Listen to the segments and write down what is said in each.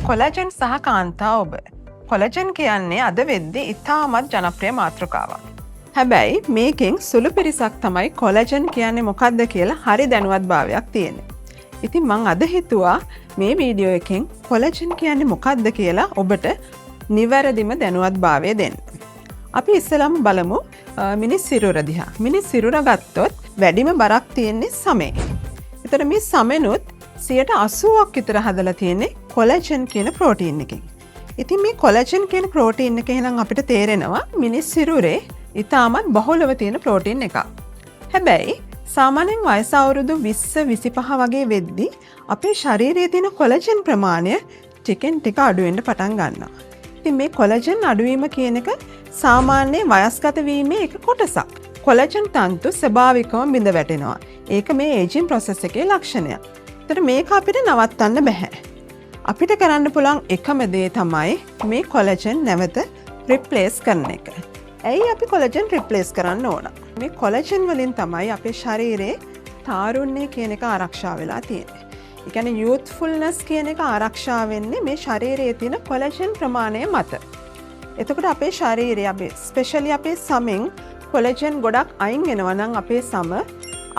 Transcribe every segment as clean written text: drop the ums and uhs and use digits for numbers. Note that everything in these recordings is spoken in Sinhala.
කොලජන් සහ කාන්තා ඔබ. කොලජන් කියන්නේ අද වෙද්දී ඉතාමත් ජනප්‍රිය මාතෘකාවක්. හැබැයි මේකෙන් සුළු පිරිසක් තමයි කොලජන් කියන්නේ මොකක්ද කියලා හරි දැනුවත් භාවයක් තියෙන්නේ. ඉතින් මං අද හිතුවා මේ වීඩියෝ එකෙන් කොලජන් කියන්නේ මොකක්ද කියලා ඔබට නිවැරදිම දැනුවත් භාවය දෙන්න. අපි ඉස්සෙල්ලාම බලමු මිනිස් සිරුර දිහා. මිනිස් සිරුර ගත්තොත් වැඩිම බරක් තියෙන්නේ සමේ. ඒතර මේ සමෙනුත් 80%ක් විතර හදලා තියෙන්නේ කොලජන් කියන ප්‍රෝටීන් එකකින්. ඉතින් මේ කොලජන් කියන ප්‍රෝටීන් එක එහෙනම් අපිට තේරෙනවා මිනිස් සිරුරේ ඉතාමත් බහුලව තියෙන ප්‍රෝටීන් එකක්. හැබැයි සාමාන්‍යයෙන් වයස අවුරුදු 20-25 වගේ වෙද්දී අපේ ශරීරයේ තියෙන කොලජන් ප්‍රමාණය ටිකෙන් ටික අඩු වෙන්න පටන් ගන්නවා. ඉතින් මේ කොලජන් අඩුවීම කියන එක සාමාන්‍ය වයස්ගත වීමේ එක කොටසක්. කොලජන් තන්තු ස්වභාවිකවම බිඳ වැටෙනවා. ඒක මේ ඒජින් ප්‍රොසෙස් එකේ ලක්ෂණයක්. ඒතර මේක අපිට නවත්තන්න බෑ. අපිට කරන්න පුළුවන් එකම දේ තමයි මේ කොලජන් නැවත රිප්ලේස් කරන එක. ඇයි අපි කොලජන් රිප්ලේස් කරන්න ඕන? මේ කොලජන් වලින් තමයි අපේ ශරීරයේ තාරුණ්‍ය කියන එක ආරක්ෂා වෙලා තියෙන්නේ. ඒ කියන්නේ යූත්ෆුල්නස් කියන එක ආරක්ෂා වෙන්නේ මේ ශරීරයේ තියෙන කොලජන් ප්‍රමාණය මත. එතකොට අපේ ශරීරයේ අපි ස්පෙෂලි අපේ සමෙන් කොලජන් ගොඩක් අයින් වෙනවා නම් අපේ සම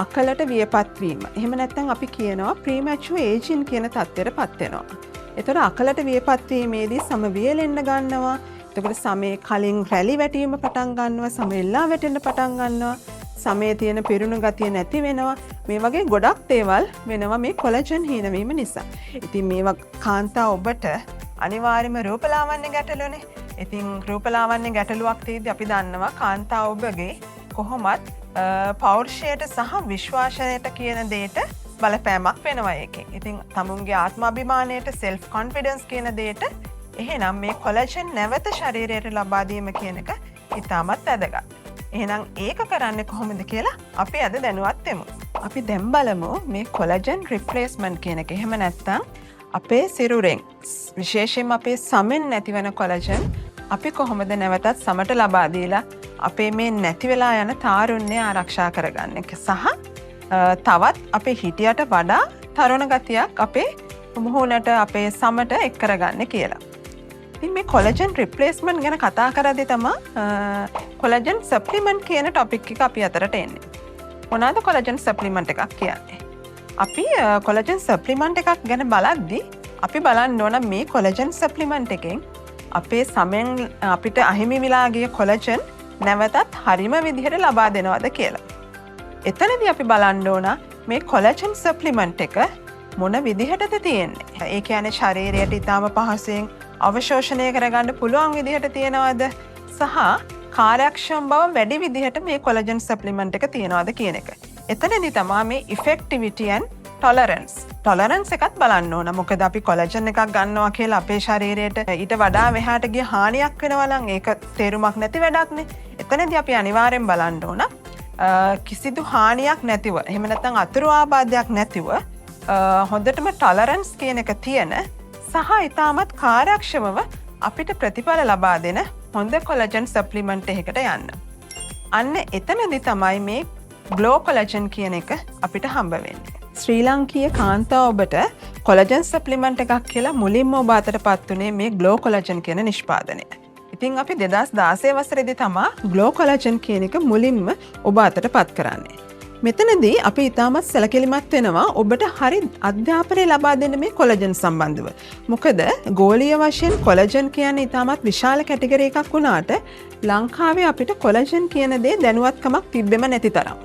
අකලට වියපත් වීම. එහෙම නැත්නම් අපි කියනවා ප්‍රීමැචුවර් ඒජින් කියන තත්ත්වයටපත් වෙනවා. එතකොට අකලට වියපත් වීමේදී සම වියලෙන්න ගන්නවා. එතකොට සමේ කලින් රැලි වැටීම පටන් ගන්නවා, සම එල්ලා වැටෙන්න පටන් ගන්නවා, සමේ තියෙන පිරුණු ගතිය නැති වෙනවා. මේ වගේ ගොඩක් දේවල් වෙනවා මේ කොලජන් හීන වීම නිසා. ඉතින් මේවා කාන්තා ඔබට අනිවාර්යයෙන්ම රූපලාවන්‍ය ගැටලුවනේ. ඉතින් රූපලාවන්‍ය ගැටලුවක් තියෙද්දි අපි දන්නවා කාන්තා ඔබගේ කොහොමත් පෞරුෂයට සහ විශ්වාසයට කියන දෙයට බලපෑමක් වෙනවා ඒකෙන්. ඉතින් තමුන්ගේ ආත්මාභිමානයට self confidence කියන දෙයට එහෙනම් මේ කොලජන් නැවත ශරීරයට ලබා දීම කියන එක ඉතාමත් වැදගත්. එහෙනම් ඒක කරන්නේ කොහොමද කියලා අපි අද දැනුවත් වෙමු. අපි දැන් බලමු මේ කොලජන් රිප්ලේස්මන්ට් කියන එක. එහෙම නැත්නම් අපේ සිරුරෙන් විශේෂයෙන්ම අපේ සමෙන් නැතිවන කොලජන් අපි කොහොමද නැවතත් සමට ලබා දීලා අපේ මේ නැති වෙලා යන තාරුණ්‍ය ආරක්ෂා කරගන්න එක සහ තවත් අපේ හිටියට වඩා තරුණ ගතියක් අපේ මුහුණට අපේ සමට එක් කරගන්න කියලා. ඉතින් මේ කොලජන් රිප්ලේස්මන්ට් ගැන කතා කරද්දී තමයි කොලජන් සප්ලිමන්ට් කියන ටොපික් එක අපි අතරට එන්නේ. මොනවාද කොලජන් සප්ලිමන්ට් එකක් කියන්නේ? අපි කොලජන් සප්ලිමන්ට් එකක් ගැන බලද්දී අපි බලන්න ඕන මේ කොලජන් සප්ලිමන්ට් එකෙන් අපේ සමෙන් අපිට අහිමි වෙලා ගිය කොලජන් නැවතත් හරිම විදිහට ලබා දෙනවද කියලා. එතනදී අපි බලන්න ඕන මේ කොලජන් සප්ලිමන්ට් එක මොන විදිහටද තියෙන්නේ. ඒ කියන්නේ ශරීරයට ඉතාම පහසුවෙන් අවශෝෂණය කරගන්න පුළුවන් විදිහට තියෙනවද සහ කාර්යක්ෂම බව වැඩි විදිහට මේ කොලජන් සප්ලිමන්ට් එක තියෙනවද කියන එක. එතනදී තමයි මේ ඉෆෙක්ටිවිටි and ටොලරන්ස් එකත් බලන්න ඕන. මොකද අපි කොලජන් එකක් ගන්නවා කියලා අපේ ශරීරයට ඊට වඩා මෙහාට ගිය හානියක් වෙනවා නම් ඒක තේරුමක් නැති වැඩක්නේ. එතනදී අපි අනිවාර්යෙන් බලන්න ඕන කිසිදු හානියක් නැතිව එහෙම නැත්නම් අතුරු ආබාධයක් නැතිව හොඳටම ටොලරන්ස් කියන එක තියෙන සහ ඉතාමත් කාර්යක්ෂමව අපිට ප්‍රතිඵල ලබා දෙන හොඳ කොලජන් සප්ලිමන්ට් එකකට යන්න. අන්න එතනදී තමයි මේ ග්ලෝ කොලජන් කියන එක අපිට හම්බ වෙන්නේ. ශ්‍රී ලාංකීය කාන්තා ඔබට කොලජන් සප්ලිමන්ට් එකක් කියලා මුලින්ම ඔබ අතටපත් උනේ මේ ග්ලෝ කොලජන් කියන නිෂ්පාදනය. ඉතින් අපි 2016 වසරේදී තමයි ග්ලෝ කොලජන් කියන එක මුලින්ම ඔබ අතටපත් කරන්නේ. මෙතනදී අපි ඉතාමත් සැලකිලිමත් වෙනවා ඔබට හරි අධ්‍යාපනය ලබා දෙන්න මේ කොලජන් සම්බන්ධව. මොකද ගෝලීය වශයෙන් කොලජන් කියන්නේ ඉතාමත් විශාල කැටගරි එකක් වුණාට ලංකාවේ අපිට කොලජන් කියන දේ දැනුවත්කමක් තිබෙම නැති තරම්.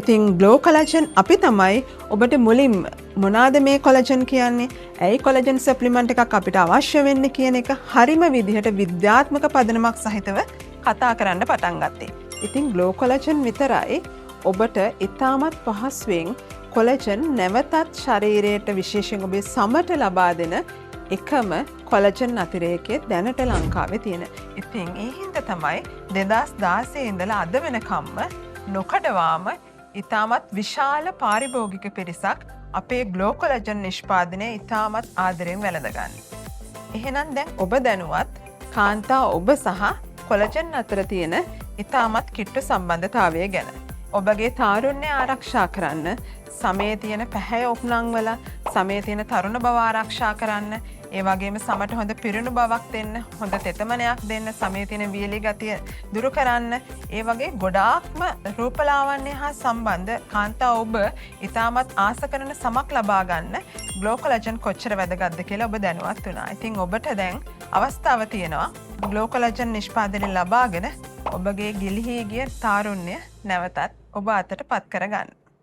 ඉතින් ග්ලෝ කොලජන් අපි තමයි ඔබට මුලින්ම මොනවාද මේ කොලජන් කියන්නේ? ඇයි කොලජන් සප්ලිමන්ට් එකක් අපිට අවශ්‍ය වෙන්නේ කියන එක හරිම විදිහට විද්‍යාත්මක පදනමක් සහිතව කතා කරන්න පටන් ගත්තේ. ඉතින් ග්ලෝ කොලජන් විතරයි ඔබට ඉතාමත් පහසුවෙන් කොලජන් නැවතත් ශරීරයට විශේෂයෙන් ඔබේ සමට ලබා දෙන එකම කොලජන් අතිරේකයේ දැනට ලංකාවේ තියෙන. ඉතින් ඒ හින්දා තමයි 2016 ඉඳලා අද වෙනකම්ම නොකඩවාම ඉතාමත් විශාල පාරිභෝගික පිරිසක් අපේ ග්ලෝ කොලජන් නිෂ්පාදනය ඉතාමත් ආදරයෙන් වැළඳගන්නේ. එහෙනම් දැන් ඔබ දැනුවත් කාන්තා ඔබ සහ කොලජන් අතර තියෙන ඉතාමත් කිට්ටු සම්බන්ධතාවය ගැන. ඔබගේ තාරුණ්‍ය ආරක්ෂා කරන්න සමයේ තියෙන පැහැය ඔප්නං වල සමයේ තියෙන තරුණ බව ආරක්ෂා කරන්න, ඒ වගේම සමට හොඳ පිරුණු බවක් දෙන්න, හොඳ තෙතමනයක් දෙන්න, සමයේ තියෙන වියලි ගතිය දුරු කරන්න, ඒ වගේ ගොඩාක්ම රූපලාවන්‍ය හා සම්බන්ධ කාන්තාව ඔබ ඉතාමත් ආස කරන සමක් ලබා ගන්න ග්ලෝ කොලජන් කොච්චර වැදගත්ද කියලා ඔබ දැනුවත් වුණා. ඉතින් ඔබට දැන් අවස්ථාව තියෙනවා ග්ලෝ කොලජන් නිෂ්පාදනය ලබාගෙන ඔබගේ ගිලිහී ගිය තාරුණ්‍ය නැවතත් ඔබ අතට පත් කරගන්න.